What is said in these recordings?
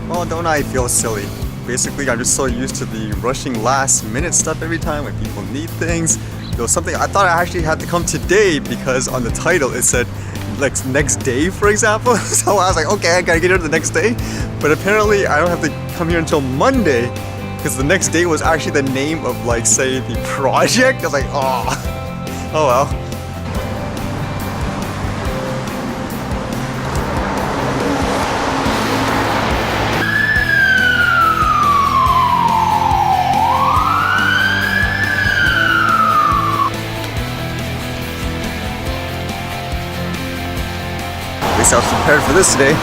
Well, don't I feel silly? Basically, I'm just so used to the rushing last minute stuff every time when people need things. There was something I thought I actually had to come today because on the title it said like next day, for example. So I was like, okay, I gotta get here the next day. But apparently I don't have to come here until Monday because the next day was actually the name of, like, say, the project. I was like, oh well. At least I was prepared for this today.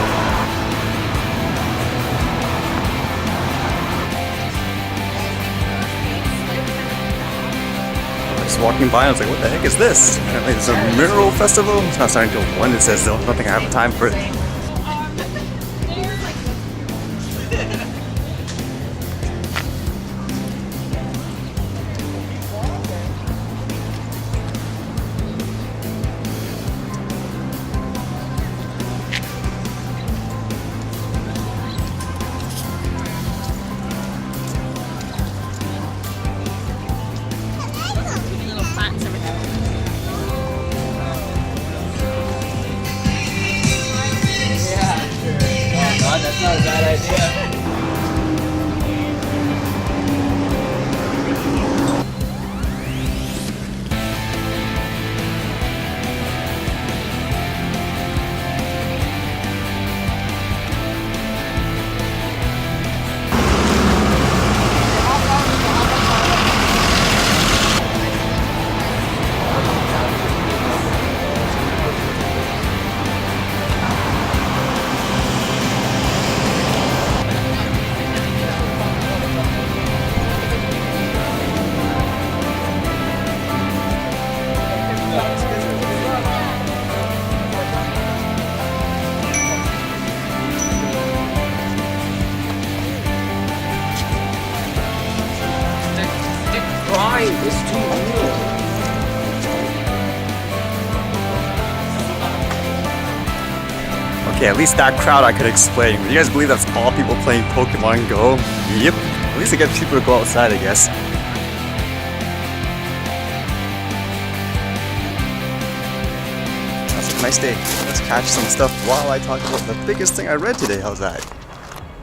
Just walking by, I was like, what the heck is this? Apparently there's a mural festival. It's not starting until 1, it says, though. I don't think I have time for it. That's not a bad idea. It's too real. Okay, at least that crowd I could explain. Would you guys believe that's all people playing Pokemon Go? Yep. At least it gets people to go outside, I guess. That's a nice day. Let's catch some stuff while I talk about the biggest thing I read today. How's that?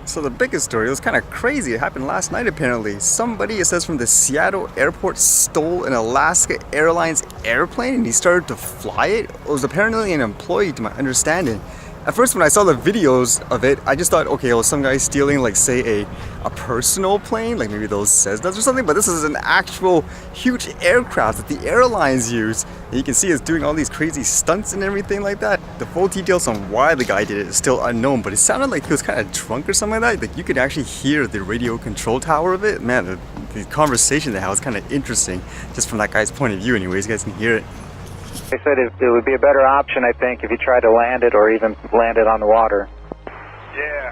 So the biggest story, it was kind of crazy. It happened last night apparently. Somebody, it says, from the Seattle airport stole an Alaska Airlines airplane and he started to fly it. It was apparently an employee, to my understanding. At first when I saw the videos of it, I just thought, okay, well, some guy stealing, like, say a personal plane, like maybe those Cessnas or something, but this is an actual huge aircraft that the airlines use. And you can see it's doing all these crazy stunts and everything like that. The full details on why the guy did it is still unknown, but it sounded like he was kind of drunk or something like that. Like, you could actually hear the radio control tower of it. Man, the conversation they had was kind of interesting, just from that guy's point of view anyways. You guys can hear it. They said it would be a better option, I think, if you tried to land it or even land it on the water. Yeah.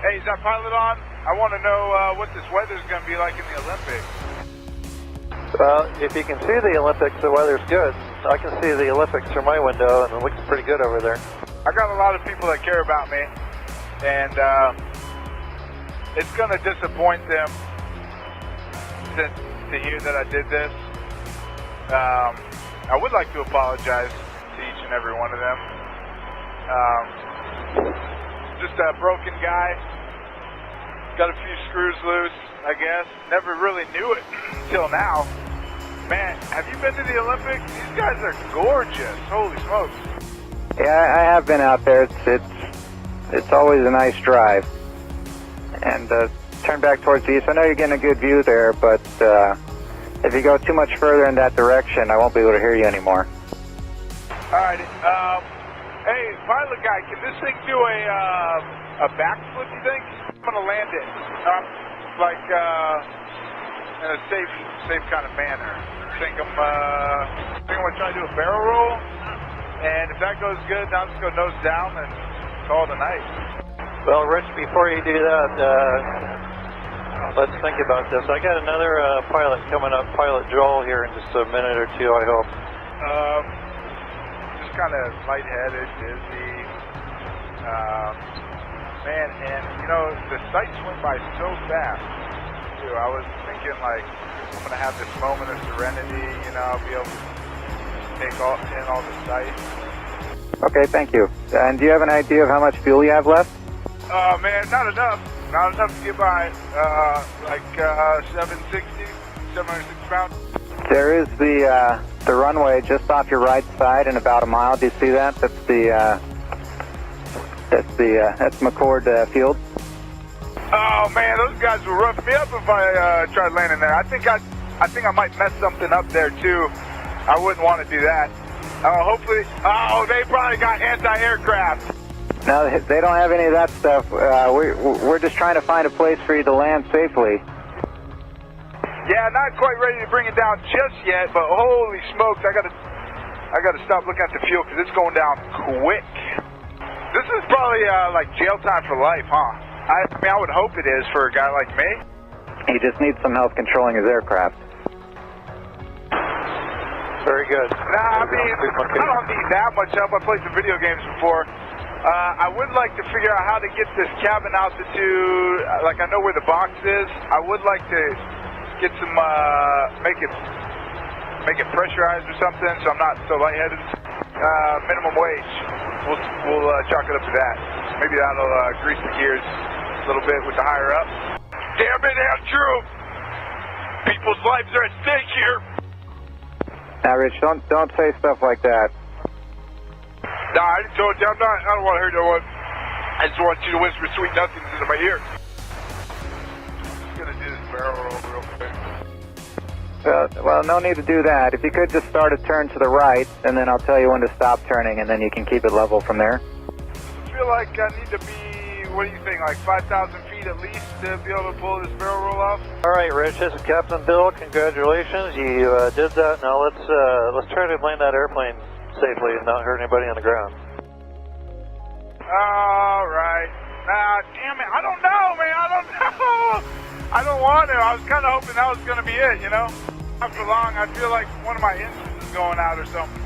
Hey, is that pilot on? I want to know what this weather's going to be like in the Olympics. Well, if you can see the Olympics, the weather's good. I can see the Olympics from my window, and it looks pretty good over there. I got a lot of people that care about me, and it's going to disappoint them to hear that I did this. I would like to apologize to each and every one of them. Just a broken guy. Got a few screws loose, I guess. Never really knew it until now. Man, have you been to the Olympics? These guys are gorgeous. Holy smokes. Yeah, I have been out there. It's always a nice drive. And turn back towards the east. I know you're getting a good view there, but if you go too much further in that direction, I won't be able to hear you anymore. Alrighty. Hey, pilot guy, can this thing do a backflip, you think? I'm gonna land it. In a safe kind of manner. I think I'm gonna try to do a barrel roll. And if that goes good, now I'm just gonna nose down and call it a night. Well, Rich, before you do that, let's think about this. I got another pilot coming up, Pilot Joel, here in just a minute or two, I hope. Just kind of lightheaded, dizzy. Man, and you know, the sights went by so fast, too. I was thinking, like, I'm going to have this moment of serenity, you know, I'll be able to take in all the sights. Okay, thank you. And do you have an idea of how much fuel you have left? Oh, man, not enough. Not enough to get by, like 760 pounds. There is the runway just off your right side in about a mile. Do you see that? That's McCord Field. Oh man, those guys will rough me up if I tried landing there. I think I might mess something up there too. I wouldn't want to do that. Hopefully, they probably got anti-aircraft. No, they don't have any of that stuff. We're just trying to find a place for you to land safely. Yeah, not quite ready to bring it down just yet, but holy smokes, I gotta stop looking at the fuel because it's going down quick. This is probably like jail time for life, huh? I mean, I would hope it is for a guy like me. He just needs some help controlling his aircraft. Very good. Nah, I mean, I don't need that much help. I played some video games before. I would like to figure out how to get this cabin altitude. Like, I know where the box is. I would like to get some, make it pressurized or something so I'm not so lightheaded. Minimum wage. We'll chalk it up to that. Maybe that'll grease the gears a little bit with the higher up. Damn it, Andrew! People's lives are at stake here. Now, Rich, don't say stuff like that. Nah, I didn't tell you. I don't want to hear no one. I just want you to whisper sweet nothings into my ear. I'm gonna do this barrel roll real quick. Well, no need to do that. If you could just start a turn to the right, and then I'll tell you when to stop turning, and then you can keep it level from there. I feel like I need to be, what do you think, like 5,000 feet at least to be able to pull this barrel roll off? All right, Rich, this is Captain Bill. Congratulations, you did that. Now let's try to land that airplane safely and not hurt anybody on the ground. All right. Nah, damn it, I don't know, man. I don't know. I don't want to. I was kind of hoping that was going to be it, you know? After long, I feel like one of my engines is going out or something.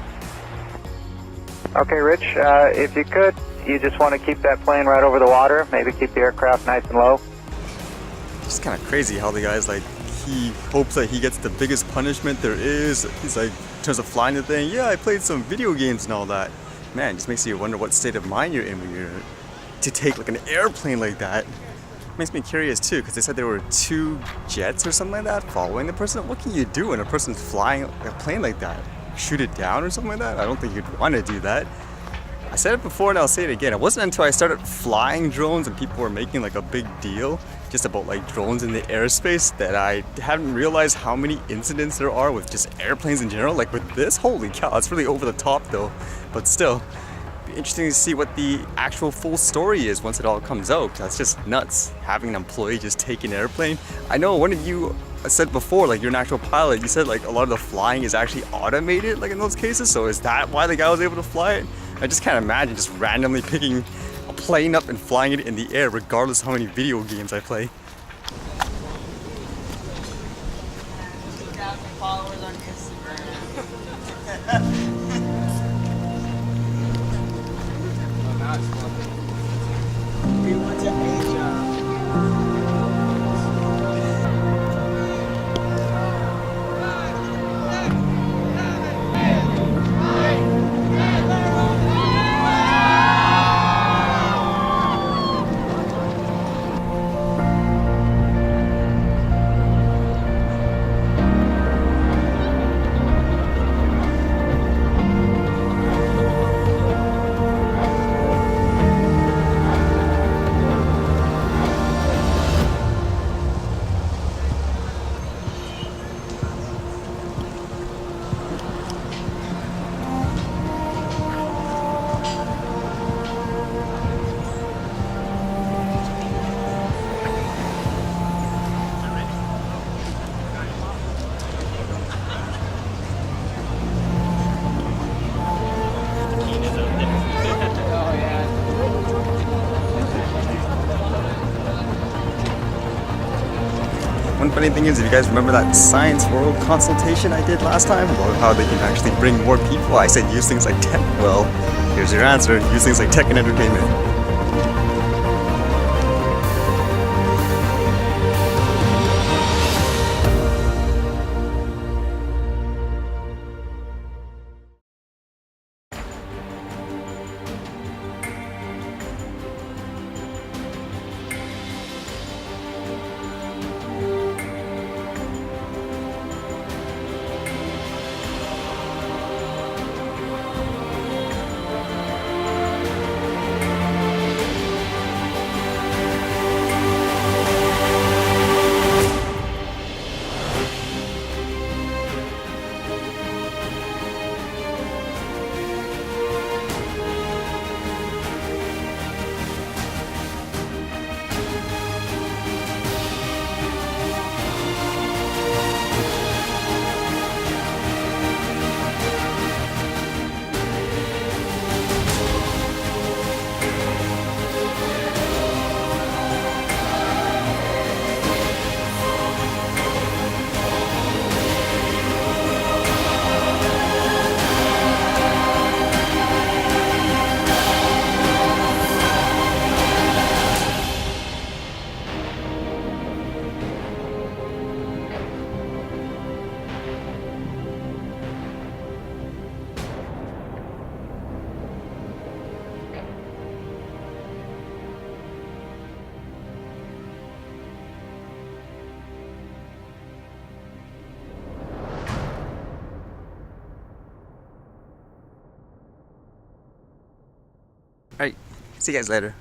Okay, Rich, if you could, you just want to keep that plane right over the water, maybe keep the aircraft nice and low. It's kind of crazy how the guy's like, he hopes that he gets the biggest punishment there is. He's like, in terms of flying the thing, yeah, I played some video games and all that. Man, it just makes you wonder what state of mind you're in when you're to take like an airplane like that. Makes me curious too, because they said there were 2 jets or something like that following the person. What can you do when a person's flying a plane like that? Shoot it down or something like that? I don't think you'd want to do that. I said it before and I'll say it again. It wasn't until I started flying drones and people were making like a big deal just about like drones in the airspace that I hadn't realized how many incidents there are with just airplanes in general. Like with this, holy cow, it's really over the top though. But still, be interesting to see what the actual full story is once it all comes out. That's just nuts, having an employee just take an airplane. I know one of you said before, like you're an actual pilot, you said like a lot of the flying is actually automated like in those cases. So is that why the guy was able to fly it? I just can't imagine just randomly picking a plane up and flying it in the air regardless of how many video games I play. Followers on Instagram. We went to Asia. One funny thing is, if you guys remember that Science World consultation I did last time about how they can actually bring more people, I said use things like tech. Well, here's your answer, use things like tech and entertainment. Alright, see you guys later.